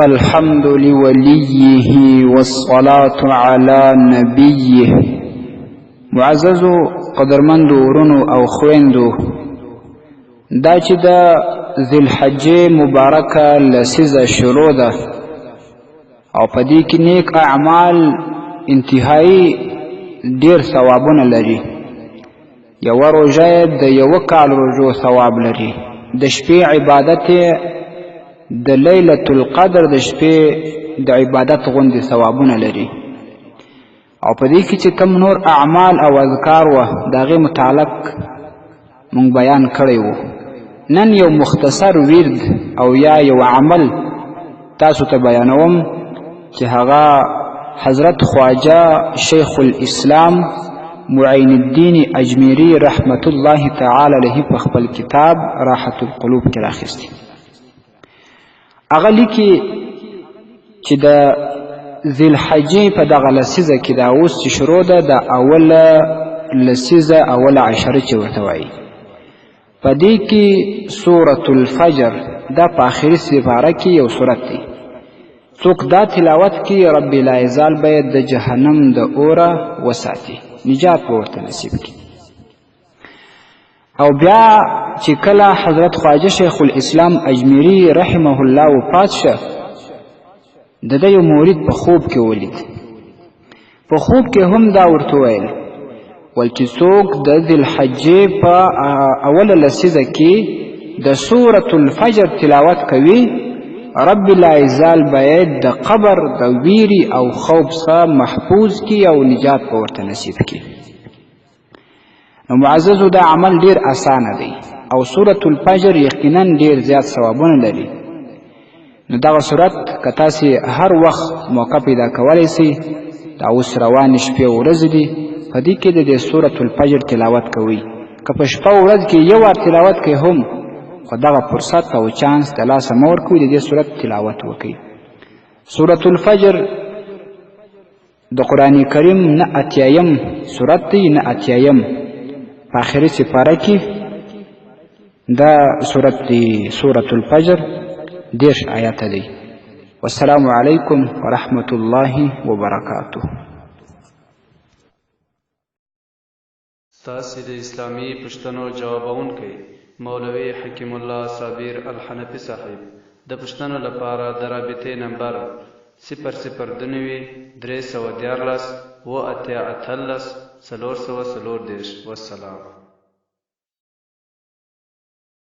الحمد لوليه والصلاة على نبيه. معززو قدرمندو ورونو او خويندو، دا چې د ذوالحجې مبارکه لسیزه شروع ده او په دې کې نیک اعمال انتهایی ډیر ثوابونه لري. یو روژه د یو کال روژو ثواب لري. د شپې عبادت د لیلة القدر د شپې د عبادت غوندې ثوابونه لري. او په دې کې چې کوم نور اعمال او اذکار و د هغې متعلق مونږ بیان کړی و. نن یو مختصر ورد او یا یو عمل تاسو ته بیانوم چې هغه حضرت خواجه شیخ الاسلام معین الدین اجمیری رحمت الله تعالی علیه په خپل کتاب راحت القلوب کې راخستی. هغه لیکي چې د ذوالحجې په دغه لسیزه کې دا اوس چې شروع ده د اوله لسیزه اوله عشره چې ورته وایي، په دې کې سورة الفجر دا په آخري سپاره کې یو سورت دی. څوک دا تلاوت کې رب لا یزال باید د جهنم د اوره وساتي، نجات به ورته نصیب کړي. او بیا چې کله حضرت خواجه شیخ الاسلام اجمیری رحمه الله وفات شه، د ده یو مرید په خوب کې ولید. په خوب کې هم دا ورته ویل چې څوک د ذوالحجې په اوله لسیزه کې د سورة الفجر تلاوت کوي، رب لا یزال باید د قبر د ویری او خوف څخه محفوظ کی او نجات به ورته نصیب کی. نو معززو دا عمل ډیر اسانه دی او سورة الفجر یقینا ډیر زیات ثوابونه لري. نو دغه صورت که تاسې هر وخت موقع پیدا کولی سئ، دا اوس روانې شپې او ورځې دي، په دې کې د دې سورة الفجر تلاوت کوئ. که په شپه او ورځ کې یو وار تلاوت کوئ هم، خو دغه فرصت او چانس د لاسه مه ورکوئ، د دې صورت تلاوت وکړئ. سورة الفجر د قرآن کریم نه اتیایم صورت دی، نه اتیایم په آخري سپاره کې دا صورت دی. سورة الفجر 10 آیاته دی. والسلام علیکم ورحمة الله وبرکاته. ستاسې د اسلامي پوښتنو ځوابونکی مولوي حکیم الله صابر الحنفي صاحب د پوښتنو لپاره د رابطې نمبر 002 314 و 88 440. والسلام.